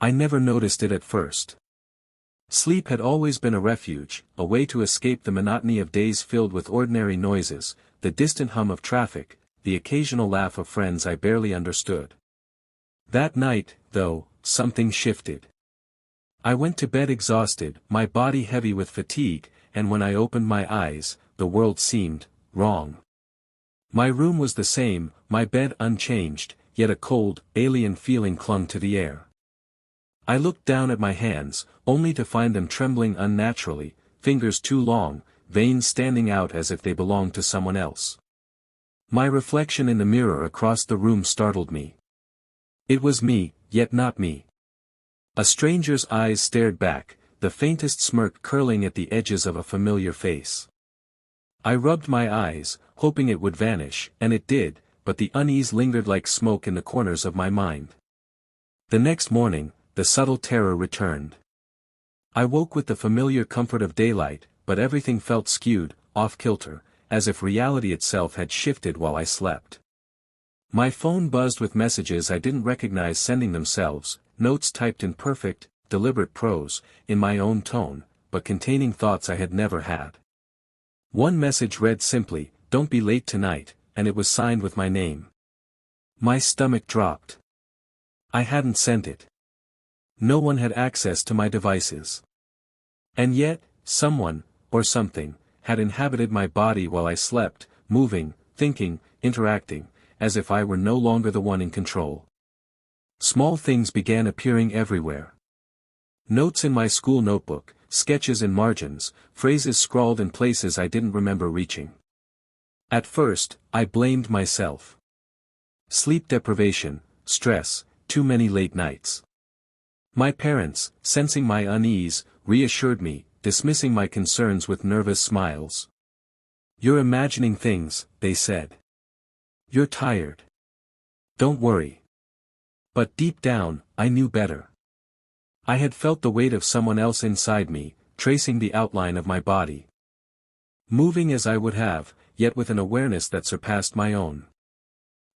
I never noticed it at first. Sleep had always been a refuge, a way to escape the monotony of days filled with ordinary noises, the distant hum of traffic, the occasional laugh of friends I barely understood. That night, though, something shifted. I went to bed exhausted, my body heavy with fatigue, and when I opened my eyes, the world seemed wrong. My room was the same, my bed unchanged, yet a cold, alien feeling clung to the air. I looked down at my hands, only to find them trembling unnaturally, fingers too long, veins standing out as if they belonged to someone else. My reflection in the mirror across the room startled me. It was me, yet not me. A stranger's eyes stared back, the faintest smirk curling at the edges of a familiar face. I rubbed my eyes, hoping it would vanish, and it did, but the unease lingered like smoke in the corners of my mind. The next morning, the subtle terror returned. I woke with the familiar comfort of daylight, but everything felt skewed, off-kilter, as if reality itself had shifted while I slept. My phone buzzed with messages I didn't recognize sending themselves, notes typed in perfect, deliberate prose, in my own tone, but containing thoughts I had never had. One message read simply, "Don't be late tonight," and it was signed with my name. My stomach dropped. I hadn't sent it. No one had access to my devices. And yet, someone, or something, had inhabited my body while I slept, moving, thinking, interacting, as if I were no longer the one in control. Small things began appearing everywhere. Notes in my school notebook, sketches in margins, phrases scrawled in places I didn't remember reaching. At first, I blamed myself. Sleep deprivation, stress, too many late nights. My parents, sensing my unease, reassured me, dismissing my concerns with nervous smiles. "You're imagining things," they said. "You're tired. Don't worry." But deep down, I knew better. I had felt the weight of someone else inside me, tracing the outline of my body. Moving as I would have, yet with an awareness that surpassed my own.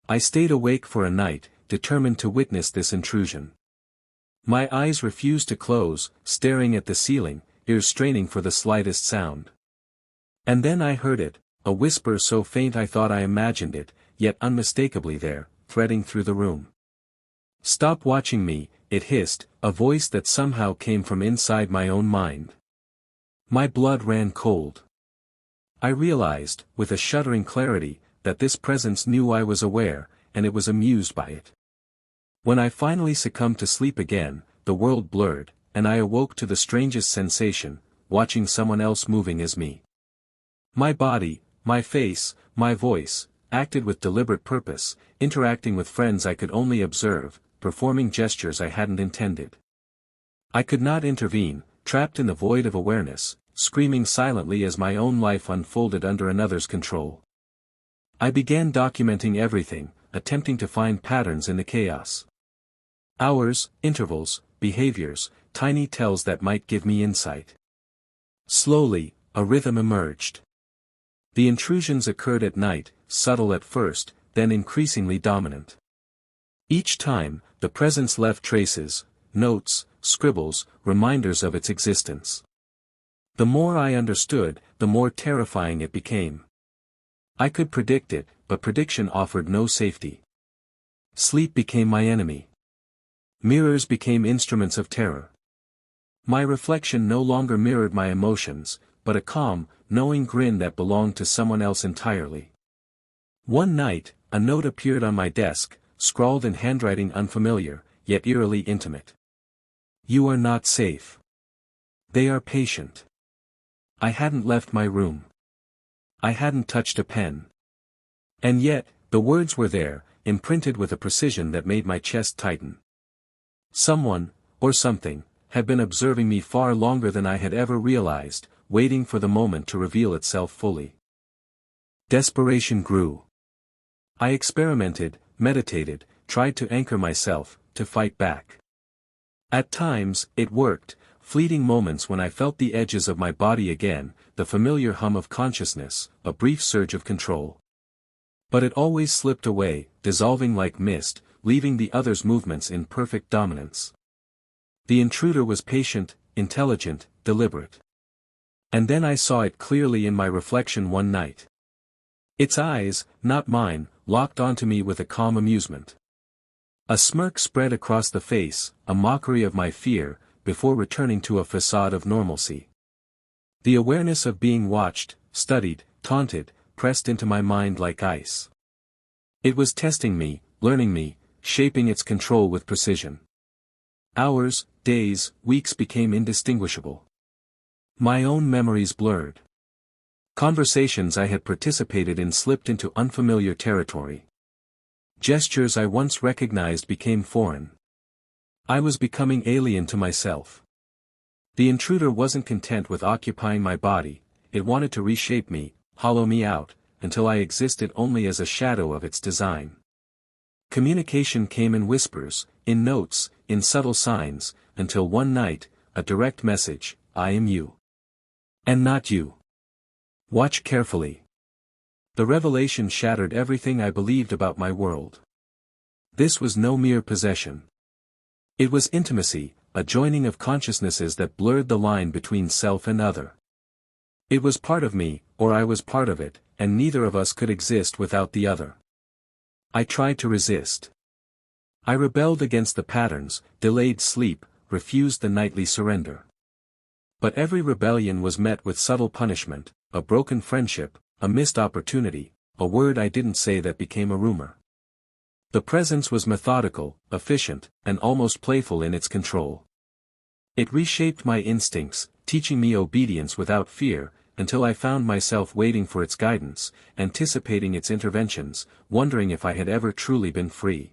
I stayed awake for a night, determined to witness this intrusion. My eyes refused to close, staring at the ceiling, ears straining for the slightest sound. And then I heard it, a whisper so faint I thought I imagined it, yet unmistakably there, threading through the room. "Stop watching me," it hissed, a voice that somehow came from inside my own mind. My blood ran cold. I realized, with a shuddering clarity, that this presence knew I was aware, and it was amused by it. When I finally succumbed to sleep again, the world blurred, and I awoke to the strangest sensation, watching someone else moving as me. My body, my face, my voice, acted with deliberate purpose, interacting with friends I could only observe, performing gestures I hadn't intended. I could not intervene, trapped in the void of awareness, screaming silently as my own life unfolded under another's control. I began documenting everything, attempting to find patterns in the chaos. Hours, intervals, behaviors, tiny tells that might give me insight. Slowly, a rhythm emerged. The intrusions occurred at night, subtle at first, then increasingly dominant. Each time, the presence left traces, notes, scribbles, reminders of its existence. The more I understood, the more terrifying it became. I could predict it, but prediction offered no safety. Sleep became my enemy. Mirrors became instruments of terror. My reflection no longer mirrored my emotions, but a calm, knowing grin that belonged to someone else entirely. One night, a note appeared on my desk, scrawled in handwriting unfamiliar, yet eerily intimate. "You are not safe. They are patient." I hadn't left my room. I hadn't touched a pen. And yet, the words were there, imprinted with a precision that made my chest tighten. Someone, or something, had been observing me far longer than I had ever realized, waiting for the moment to reveal itself fully. Desperation grew. I experimented, meditated, tried to anchor myself, to fight back. At times, it worked, fleeting moments when I felt the edges of my body again, the familiar hum of consciousness, a brief surge of control. But it always slipped away, dissolving like mist, leaving the other's movements in perfect dominance. The intruder was patient, intelligent, deliberate. And then I saw it clearly in my reflection one night. Its eyes, not mine, locked onto me with a calm amusement. A smirk spread across the face, a mockery of my fear, before returning to a facade of normalcy. The awareness of being watched, studied, taunted, pressed into my mind like ice. It was testing me, learning me, shaping its control with precision. Hours, days, weeks became indistinguishable. My own memories blurred. Conversations I had participated in slipped into unfamiliar territory. Gestures I once recognized became foreign. I was becoming alien to myself. The intruder wasn't content with occupying my body, it wanted to reshape me, hollow me out, until I existed only as a shadow of its design. Communication came in whispers, in notes, in subtle signs, until one night, a direct message, "I am you. And not you. Watch carefully." The revelation shattered everything I believed about my world. This was no mere possession. It was intimacy, a joining of consciousnesses that blurred the line between self and other. It was part of me, or I was part of it, and neither of us could exist without the other. I tried to resist. I rebelled against the patterns, delayed sleep, refused the nightly surrender. But every rebellion was met with subtle punishment, a broken friendship, a missed opportunity, a word I didn't say that became a rumor. The presence was methodical, efficient, and almost playful in its control. It reshaped my instincts, teaching me obedience without fear, until I found myself waiting for its guidance, anticipating its interventions, wondering if I had ever truly been free.